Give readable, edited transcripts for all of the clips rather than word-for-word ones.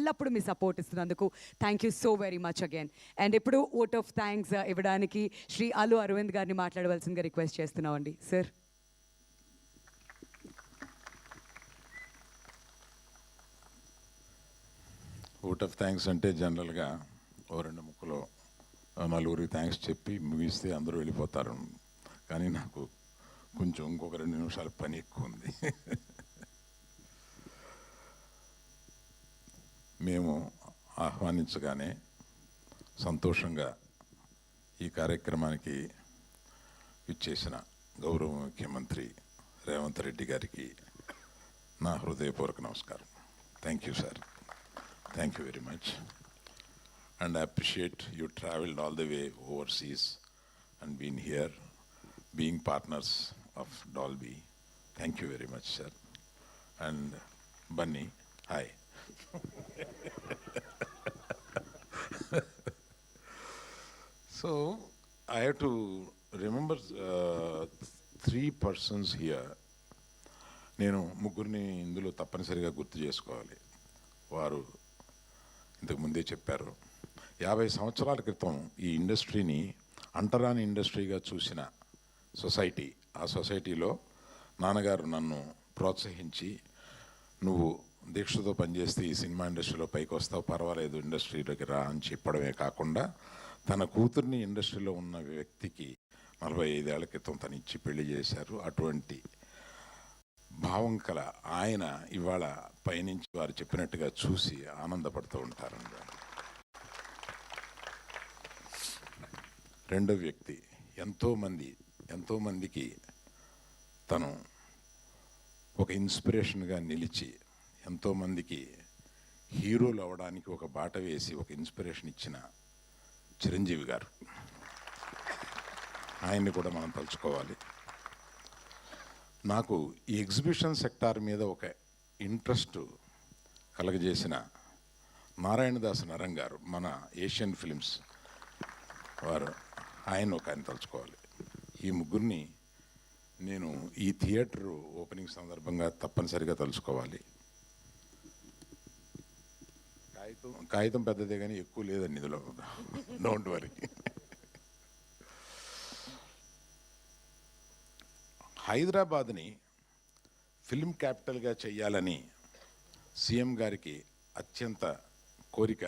ఎల్లప్పుడూ మీ సపోర్ట్ ఇస్తున్నందుకు thank you so very much again. And ఇప్పుడు ఓట్ ఆఫ్ థ్యాంక్స్ ఇవ్వడానికి శ్రీ అల్లు అరవింద్ గారిని మాట్లాడవలసిందిగా రిక్వెస్ట్ చేస్తున్నామండి. సార్. ఓట్ ఆఫ్ థ్యాంక్స్ అంటే జనరల్గా ఓ రెండు ముక్కలో నలుగురికి థ్యాంక్స్ చెప్పి ముగిస్తే అందరూ వెళ్ళిపోతారు. కానీ నాకు కొంచెం ఇంకొక 2 నిమిషాల పని ఎక్కువ ఉంది. మేము ఆహ్వానించగానే సంతోషంగా ఈ కార్యక్రమానికి ఇచ్చేసిన గౌరవ ముఖ్యమంత్రి రేవంత్ రెడ్డి గారికి నా హృదయపూర్వక నమస్కారం. Thank you sir. Thank you very much. And I appreciate you traveled all the way overseas and been here, being partners of Dolby. Thank you very much, sir. And Bunny, hi. So, I have to remember 3 persons here. నేను ముగ్గురిని ఇందులో తప్పనిసరిగా గుర్తు చేసుకోవాలి. వారు ఇంతకు ముందే చెప్పారు. 50 సంవత్సరాల క్రితం ఈ ఇండస్ట్రీని అంటరాని ఇండస్ట్రీగా చూసిన సొసైటీ, ఆ సొసైటీలో నాన్నగారు నన్ను ప్రోత్సహించి నువ్వు దీక్షతో పనిచేస్తే ఈ సినిమా ఇండస్ట్రీలో పైకి వస్తావు, పర్వాలేదు ఇండస్ట్రీలోకి రా అని చెప్పడమే కాకుండా తన కూతుర్ని ఇండస్ట్రీలో ఉన్న వ్యక్తికి 45 ఏళ్ల క్రితం తను ఇచ్చి పెళ్లి చేశారు. అటువంటి భావం కల ఆయన ఇవాళ పైనుంచి వారు చెప్పినట్టుగా చూసి ఆనందపడుతూ ఉంటారండి. రెండో వ్యక్తి ఎంతోమందికి తను ఒక ఇన్స్పిరేషన్గా నిలిచి ఎంతోమందికి హీరోలు అవ్వడానికి ఒక బాట వేసి ఒక ఇన్స్పిరేషన్ ఇచ్చిన చిరంజీవి గారు. ఆయన్ని కూడా మనం తలుచుకోవాలి. నాకు ఈ ఎగ్జిబిషన్ సెక్టార్ మీద ఒక ఇంట్రెస్ట్ కలగజేసిన నారాయణదాస్ నరం గారు, మన ఏషియన్ ఫిలిమ్స్ వారు, ఆయన తలుచుకోవాలి. ఈ ముగ్గురిని నేను ఈ థియేటర్ ఓపెనింగ్ సందర్భంగా తప్పనిసరిగా తలుచుకోవాలి. కాగితం పెద్దదే కానీ ఎక్కువ లేదండి ఇందులో, డోంట్ వరీ. హైదరాబాద్ని ఫిల్మ్ క్యాపిటల్గా చేయాలని సీఎం గారికి అత్యంత కోరిక.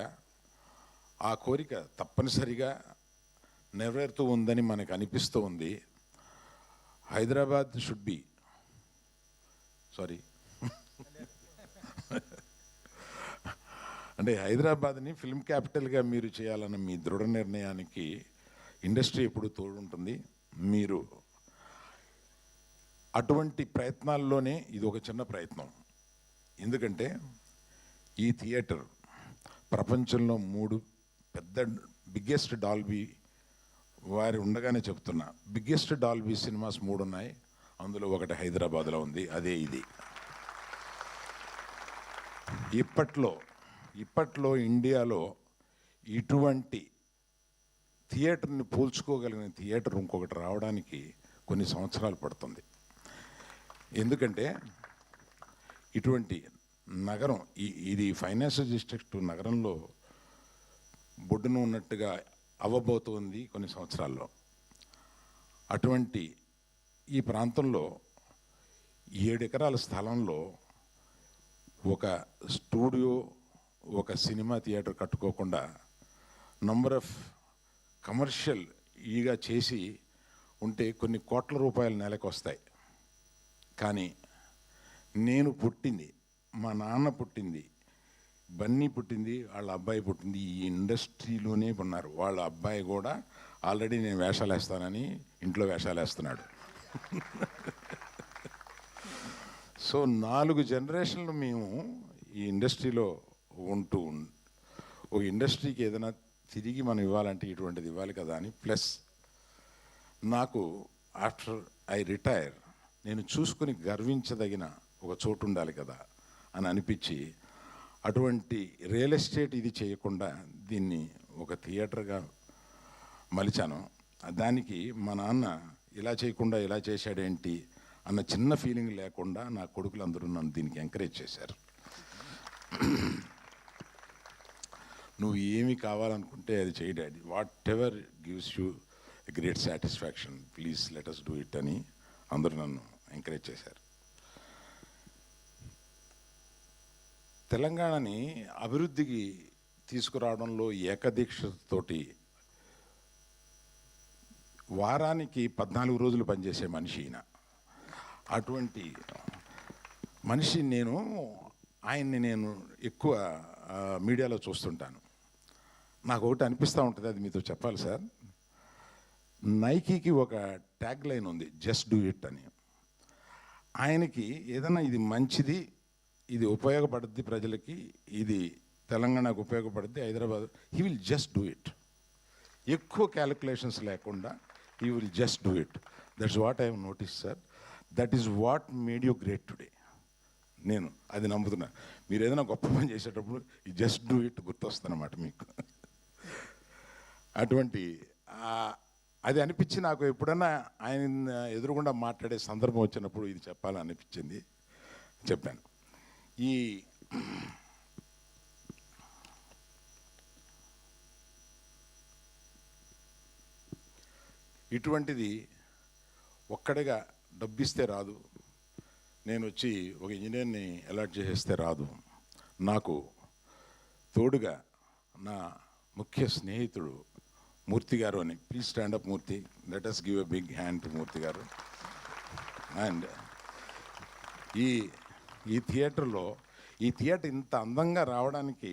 ఆ కోరిక తప్పనిసరిగా నెరవేరుతూ ఉందని మనకు అనిపిస్తూ ఉంది. హైదరాబాద్ షుడ్ బి అంటే హైదరాబాద్ని ఫిల్మ్ క్యాపిటల్గా మీరు చేయాలన్న మీ దృఢ నిర్ణయానికి ఇండస్ట్రీ ఎప్పుడు తోడుంటుంది. మీరు అటువంటి ప్రయత్నాల్లోనే ఇది ఒక చిన్న ప్రయత్నం. ఎందుకంటే ఈ థియేటర్ ప్రపంచంలో 3 పెద్ద బిగ్గెస్ట్ డాల్బీ వారి ఉండగానే చెప్తున్నా, బిగ్గెస్ట్ డాల్బీ సినిమాస్ 3 ఉన్నాయి. అందులో ఒకటి హైదరాబాద్లో ఉంది, అదే ఇది. ఇప్పట్లో ఇండియాలో ఇటువంటి థియేటర్ని పోల్చుకోగలిగిన థియేటర్ ఇంకొకటి రావడానికి కొన్ని సంవత్సరాలు పడుతుంది. ఎందుకంటే ఇటువంటి నగరం, ఇది ఫైనాన్షియల్ డిస్ట్రిక్ట్ నగరంలో బొడ్డును ఉన్నట్టుగా అవ్వబోతుంది కొన్ని సంవత్సరాల్లో. అటువంటి ఈ ప్రాంతంలో 7 ఎకరాల స్థలంలో ఒక స్టూడియో, ఒక సినిమా థియేటర్ కట్టుకోకుండా నంబర్ ఆఫ్ కమర్షియల్ ఈగా చేసి ఉంటే కొన్ని కోట్ల రూపాయల నెలకు వస్తాయి. కానీ నేను పుట్టింది, మా నాన్న పుట్టింది, బన్నీ పుట్టింది, వాళ్ళ అబ్బాయి పుట్టింది ఈ ఇండస్ట్రీలోనే ఉన్నారు. వాళ్ళ అబ్బాయి కూడా ఆల్రెడీ నేను వేషాలు వేస్తానని ఇంట్లో వేషాలు వేస్తున్నాడు. సో 4 జనరేషన్లు మేము ఈ ఇండస్ట్రీలో ఉంటూ ఒక ఇండస్ట్రీకి ఏదైనా తిరిగి మనం ఇవ్వాలంటే ఇటువంటిది ఇవ్వాలి కదా అని. ప్లస్ నాకు ఆఫ్టర్ ఐ రిటైర్ నేను చూసుకుని గర్వించదగిన ఒక చోటు ఉండాలి కదా అని అనిపించి అటువంటి రియల్ ఎస్టేట్ ఇది చేయకుండా దీన్ని ఒక థియేటర్గా మలిచాను. దానికి మా నాన్న ఇలా చేయకుండా ఇలా చేశాడేంటి అన్న చిన్న ఫీలింగ్ లేకుండా నా కొడుకులందరూ నన్ను దీనికి ఎంకరేజ్ చేశారు. నువ్వు ఏమి కావాలనుకుంటే అది చేయి daddy, whatever gives you great satisfaction, please let us do it అని అందరూ నన్ను ఎంకరేజ్ చేశారు. తెలంగాణని అభివృద్ధికి తీసుకురావడంలో ఏకదీక్షతోటి వారానికి 14 రోజులు పనిచేసే మనిషి ఈయన. అటువంటి మనిషి ఆయన్ని నేను ఎక్కువ మీడియాలో చూస్తుంటాను. నాకు ఒకటి అనిపిస్తూ ఉంటుంది, అది మీతో చెప్పాలి సార్. నైకీకి ఒక ట్యాగ్ లైన్ ఉంది, జస్ట్ డూ ఇట్ అని. ఆయనకి ఏదైనా ఇది మంచిది, ఇది ఉపయోగపడుద్ది ప్రజలకి, ఇది తెలంగాణకు ఉపయోగపడుద్ది, Hyderabad, he will just do it. ఎక్కువ క్యాలిక్యులేషన్స్ లేకుండా he will just do it. That's what I have notice sir. That is what made you great today. నేను అది నమ్ముతున్నా. మీరు ఏదైనా గొప్ప పని చేసేటప్పుడు ఈ జస్ట్ డూ ఇట్ గుర్తొస్తుందన్నమాట మీకు. అటువంటి అది అనిపించి నాకు ఎప్పుడన్నా ఆయన ఎదురుగుండా మాట్లాడే సందర్భం వచ్చినప్పుడు ఇది చెప్పాలని అనిపించింది, చెప్పాను. ఇటువంటిది ఒక్కడిగా డబ్బిస్తే రాదు, నేను వచ్చి ఒక ఇంజనీర్ని అలాట్ చేసేస్తే రాదు. నాకు తోడుగా నా ముఖ్య స్నేహితుడు మూర్తి గారు అని. Please stand up Murthy, let us give a big hand to Murthy garu. And ఈ థియేటర్లో, ఈ థియేటర్ ఇంత అందంగా రావడానికి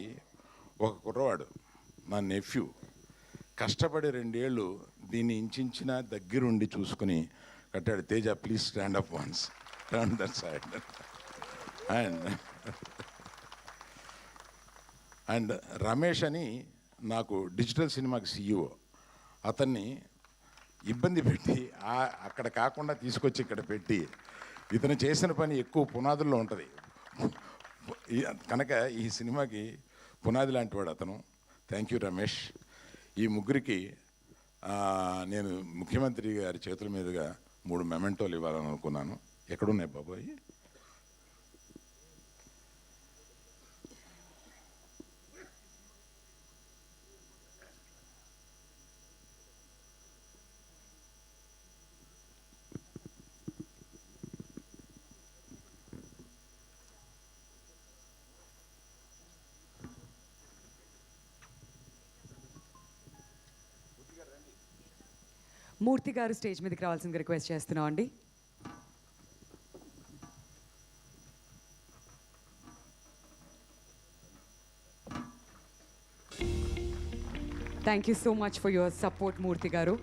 ఒక కుర్రవాడు, నా నెఫ్యూ, కష్టపడి 2 ఏళ్ళు దీన్ని ఇంచిన దగ్గరుండి చూసుకుని కట్టాడు. Teja, please stand up once, turn that side. And Ramesh అని నాకు డిజిటల్ సినిమాకి CEO, అతన్ని ఇబ్బంది పెట్టి అక్కడ కాకుండా తీసుకొచ్చి ఇక్కడ పెట్టి, ఇతను చేసిన పని ఎక్కువ పునాదుల్లో ఉంటుంది కనుక ఈ సినిమాకి పునాది లాంటి వాడు అతను. Thank you Ramesh. ఈ ముగ్గురికి నేను ముఖ్యమంత్రి గారి చేతుల మీదుగా 3 మెమెంటోలు ఇవ్వాలని అనుకున్నాను. ఎక్కడున్నాయి బాబాయ్? మూర్తి గారు స్టేజ్ మీదకి రావాల్సిందిగా రిక్వెస్ట్ చేస్తున్నాం అండి. Thank you so much for your support Murthy గారు.